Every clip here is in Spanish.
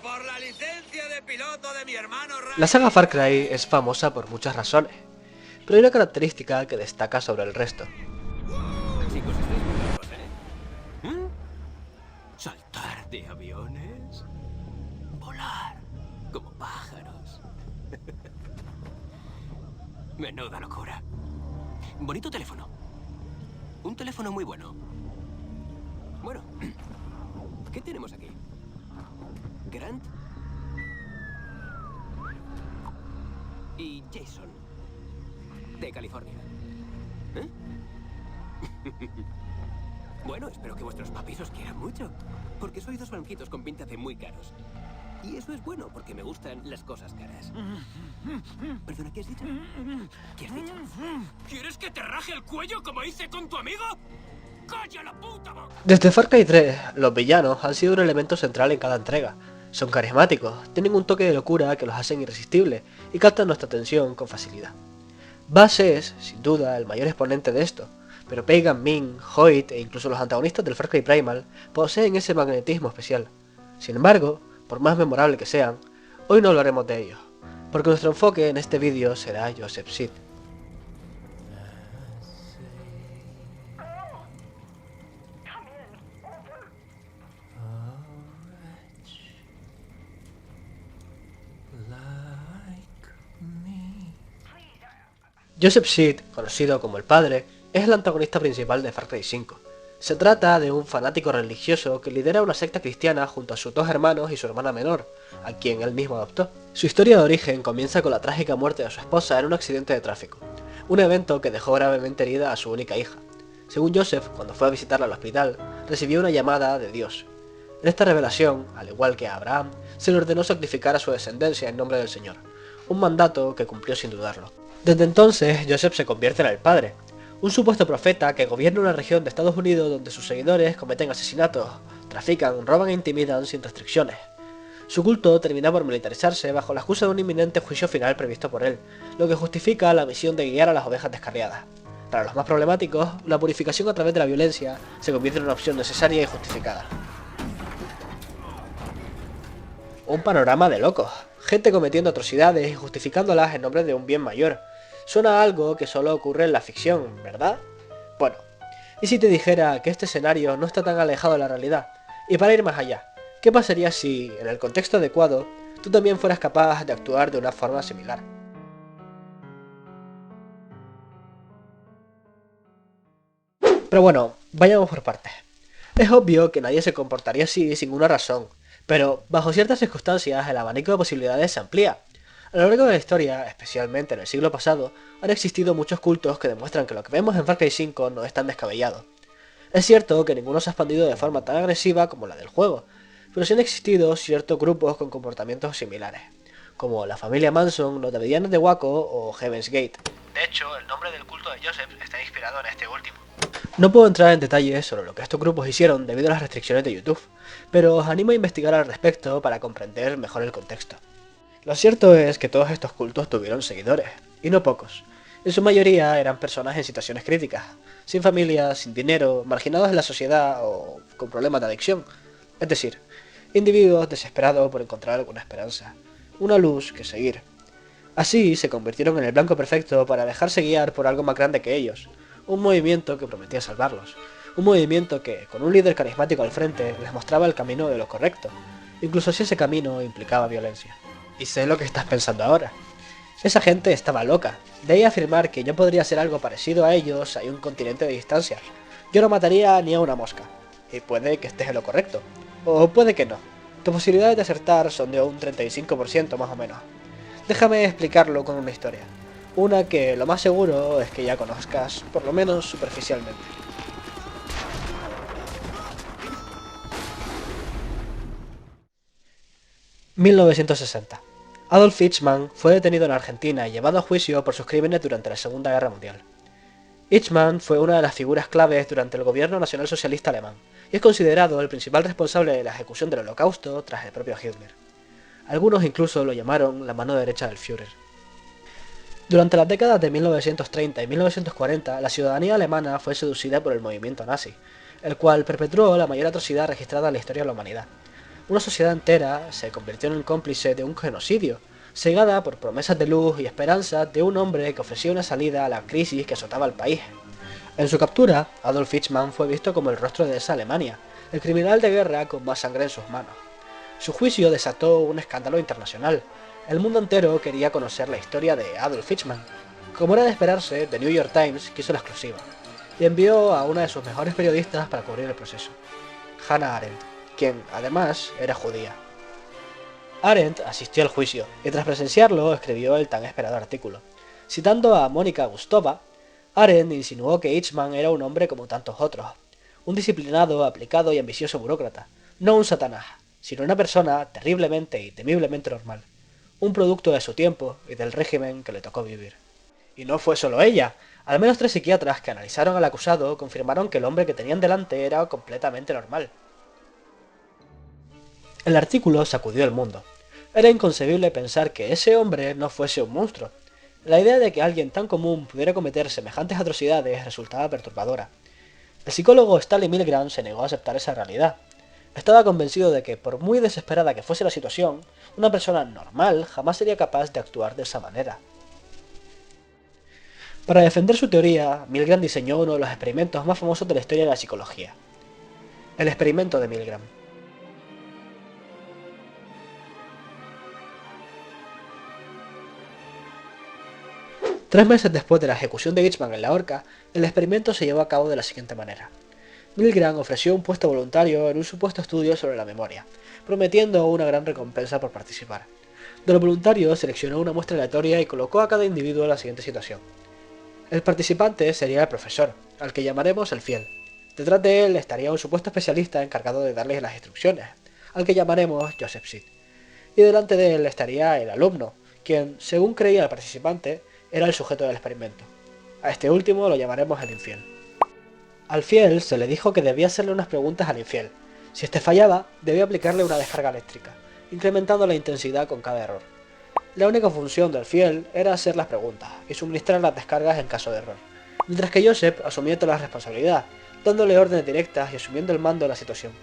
por la licencia de piloto de mi hermano Ryan. La saga Far Cry es famosa por muchas razones, pero hay una característica que destaca sobre el resto. Chicos, estáis muy locos, ¿eh? ¿Saltar de aviones? Volar como pájaros. Menuda locura. Bonito teléfono. Un teléfono muy bueno. Bueno, ¿qué tenemos aquí? Grant y Jason, de California. ¿Eh? Bueno, espero que vuestros papis os quieran mucho, porque sois dos blanquitos con pinta de muy caros. Y eso es bueno, porque me gustan las cosas caras. Perdona, ¿qué has dicho? ¿Qué has dicho? ¿Quieres que te raje el cuello como hice con tu amigo? ¡Calla la puta boca! Desde Far Cry 3, los villanos han sido un elemento central en cada entrega. Son carismáticos, tienen un toque de locura que los hacen irresistibles y captan nuestra atención con facilidad. Bass es, sin duda, el mayor exponente de esto, pero Pagan Min, Hoyt e incluso los antagonistas del Far Cry Primal poseen ese magnetismo especial. Sin embargo, por más memorable que sean, hoy no hablaremos de ellos, porque nuestro enfoque en este vídeo será Joseph Seed. Joseph Seed, conocido como el Padre, es el antagonista principal de Far Cry 5. Se trata de un fanático religioso que lidera una secta cristiana junto a sus dos hermanos y su hermana menor, a quien él mismo adoptó. Su historia de origen comienza con la trágica muerte de su esposa en un accidente de tráfico, un evento que dejó gravemente herida a su única hija. Según Joseph, cuando fue a visitarla al hospital, recibió una llamada de Dios. En esta revelación, al igual que a Abraham, se le ordenó sacrificar a su descendencia en nombre del Señor, un mandato que cumplió sin dudarlo. Desde entonces, Joseph se convierte en el Padre, un supuesto profeta que gobierna una región de Estados Unidos donde sus seguidores cometen asesinatos, trafican, roban e intimidan sin restricciones. Su culto termina por militarizarse bajo la excusa de un inminente juicio final previsto por él, lo que justifica la misión de guiar a las ovejas descarriadas. Para los más problemáticos, la purificación a través de la violencia se convierte en una opción necesaria y justificada. Un panorama de locos, gente cometiendo atrocidades y justificándolas en nombre de un bien mayor. Suena a algo que solo ocurre en la ficción, ¿verdad? Bueno, ¿y si te dijera que este escenario no está tan alejado de la realidad? Y para ir más allá, ¿qué pasaría si, en el contexto adecuado, tú también fueras capaz de actuar de una forma similar? Pero bueno, vayamos por partes. Es obvio que nadie se comportaría así sin una razón, pero bajo ciertas circunstancias el abanico de posibilidades se amplía. A lo largo de la historia, especialmente en el siglo pasado, han existido muchos cultos que demuestran que lo que vemos en Far Cry 5 no es tan descabellado. Es cierto que ninguno se ha expandido de forma tan agresiva como la del juego, pero sí han existido ciertos grupos con comportamientos similares, como la familia Manson, los Davidianos de Waco o Heaven's Gate. De hecho, el nombre del culto de Joseph está inspirado en este último. No puedo entrar en detalles sobre lo que estos grupos hicieron debido a las restricciones de YouTube, pero os animo a investigar al respecto para comprender mejor el contexto. Lo cierto es que todos estos cultos tuvieron seguidores, y no pocos. En su mayoría eran personas en situaciones críticas, sin familia, sin dinero, marginados de la sociedad o con problemas de adicción. Es decir, individuos desesperados por encontrar alguna esperanza, una luz que seguir. Así se convirtieron en el blanco perfecto para dejarse guiar por algo más grande que ellos, un movimiento que prometía salvarlos, un movimiento que, con un líder carismático al frente, les mostraba el camino de lo correcto, incluso si ese camino implicaba violencia. Y sé lo que estás pensando ahora. Esa gente estaba loca, de ahí afirmar que yo podría ser algo parecido a ellos a un continente de distancia. Yo no mataría ni a una mosca, y puede que estés en lo correcto, o puede que no. Tus posibilidades de acertar son de un 35% más o menos. Déjame explicarlo con una historia, una que lo más seguro es que ya conozcas, por lo menos superficialmente. ...1960... Adolf Eichmann fue detenido en Argentina y llevado a juicio por sus crímenes durante la Segunda Guerra Mundial. Eichmann fue una de las figuras claves durante el gobierno nacionalsocialista alemán y es considerado el principal responsable de la ejecución del Holocausto tras el propio Hitler. Algunos incluso lo llamaron la mano derecha del Führer. Durante las décadas de 1930 y 1940, la ciudadanía alemana fue seducida por el movimiento nazi, el cual perpetró la mayor atrocidad registrada en la historia de la humanidad. Una sociedad entera se convirtió en el cómplice de un genocidio, cegada por promesas de luz y esperanza de un hombre que ofrecía una salida a la crisis que azotaba al país. En su captura, Adolf Eichmann fue visto como el rostro de esa Alemania, el criminal de guerra con más sangre en sus manos. Su juicio desató un escándalo internacional. El mundo entero quería conocer la historia de Adolf Eichmann. Como era de esperarse, The New York Times quiso la exclusiva y envió a una de sus mejores periodistas para cubrir el proceso, Hannah Arendt, quien además era judía. Arendt asistió al juicio y tras presenciarlo escribió el tan esperado artículo. Citando a Mónica Gustova, Arendt insinuó que Eichmann era un hombre como tantos otros, un disciplinado, aplicado y ambicioso burócrata, no un satanás, sino una persona terriblemente y temiblemente normal, un producto de su tiempo y del régimen que le tocó vivir. Y no fue solo ella, al menos 3 psiquiatras que analizaron al acusado confirmaron que el hombre que tenían delante era completamente normal. El artículo sacudió el mundo. Era inconcebible pensar que ese hombre no fuese un monstruo. La idea de que alguien tan común pudiera cometer semejantes atrocidades resultaba perturbadora. El psicólogo Stanley Milgram se negó a aceptar esa realidad. Estaba convencido de que, por muy desesperada que fuese la situación, una persona normal jamás sería capaz de actuar de esa manera. Para defender su teoría, Milgram diseñó uno de los experimentos más famosos de la historia de la psicología. El experimento de Milgram. Tres meses después de la ejecución de Eichmann en la horca, el experimento se llevó a cabo de la siguiente manera. Milgram ofreció un puesto voluntario en un supuesto estudio sobre la memoria, prometiendo una gran recompensa por participar. De los voluntarios seleccionó una muestra aleatoria y colocó a cada individuo en la siguiente situación. El participante sería el profesor, al que llamaremos el fiel. Detrás de él estaría un supuesto especialista encargado de darles las instrucciones, al que llamaremos Joseph Seed. Y delante de él estaría el alumno, quien, según creía el participante, era el sujeto del experimento. A este último lo llamaremos el infiel. Al fiel se le dijo que debía hacerle unas preguntas al infiel. Si este fallaba, debía aplicarle una descarga eléctrica, incrementando la intensidad con cada error. La única función del fiel era hacer las preguntas y suministrar las descargas en caso de error, mientras que Joseph asumía toda la responsabilidad, dándole órdenes directas y asumiendo el mando de la situación.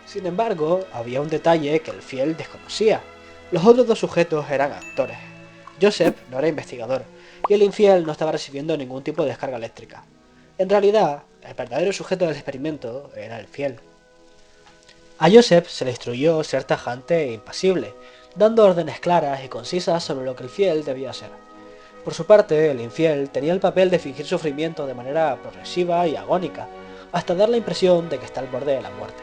Sin embargo, había un detalle que el fiel desconocía. Los otros dos sujetos eran actores. Joseph no era investigador, y el infiel no estaba recibiendo ningún tipo de descarga eléctrica. En realidad, el verdadero sujeto del experimento era el fiel. A Joseph se le instruyó ser tajante e impasible, dando órdenes claras y concisas sobre lo que el fiel debía hacer. Por su parte, el infiel tenía el papel de fingir sufrimiento de manera progresiva y agónica, hasta dar la impresión de que está al borde de la muerte.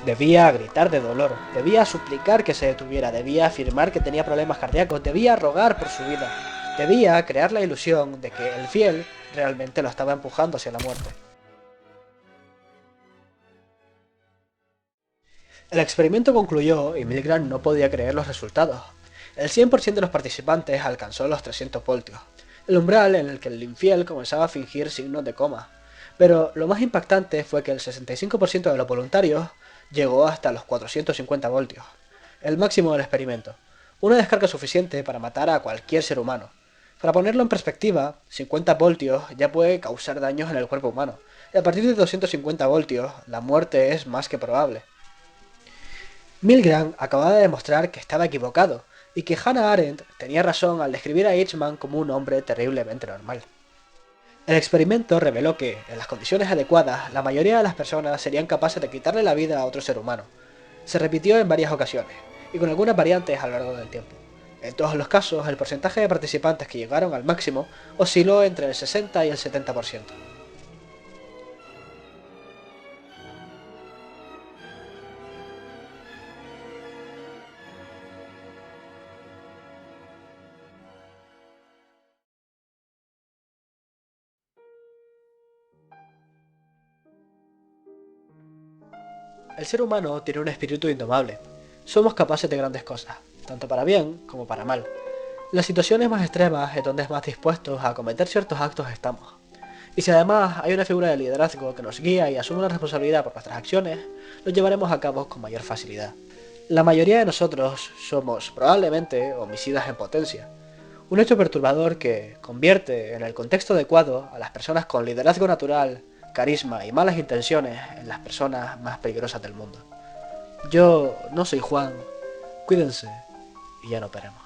Debía gritar de dolor, debía suplicar que se detuviera, debía afirmar que tenía problemas cardíacos, debía rogar por su vida, debía crear la ilusión de que el fiel realmente lo estaba empujando hacia la muerte. El experimento concluyó y Milgram no podía creer los resultados. El 100% de los participantes alcanzó los 300 voltios, el umbral en el que el infiel comenzaba a fingir signos de coma. Pero lo más impactante fue que el 65% de los voluntarios llegó hasta los 450 voltios, el máximo del experimento, una descarga suficiente para matar a cualquier ser humano. Para ponerlo en perspectiva, 50 voltios ya puede causar daños en el cuerpo humano, y a partir de 250 voltios, la muerte es más que probable. Milgram acababa de demostrar que estaba equivocado, y que Hannah Arendt tenía razón al describir a Eichmann como un hombre terriblemente normal. El experimento reveló que, en las condiciones adecuadas, la mayoría de las personas serían capaces de quitarle la vida a otro ser humano. Se repitió en varias ocasiones, y con algunas variantes a lo largo del tiempo. En todos los casos, el porcentaje de participantes que llegaron al máximo osciló entre el 60 y el 70%. El ser humano tiene un espíritu indomable. Somos capaces de grandes cosas, tanto para bien como para mal. En las situaciones más extremas es donde más dispuestos a cometer ciertos actos estamos. Y si además hay una figura de liderazgo que nos guía y asume la responsabilidad por nuestras acciones, los llevaremos a cabo con mayor facilidad. La mayoría de nosotros somos probablemente homicidas en potencia. Un hecho perturbador que convierte en el contexto adecuado a las personas con liderazgo natural, carisma y malas intenciones en las personas más peligrosas del mundo. Yo no soy Juan. Cuídense y ya no operemos.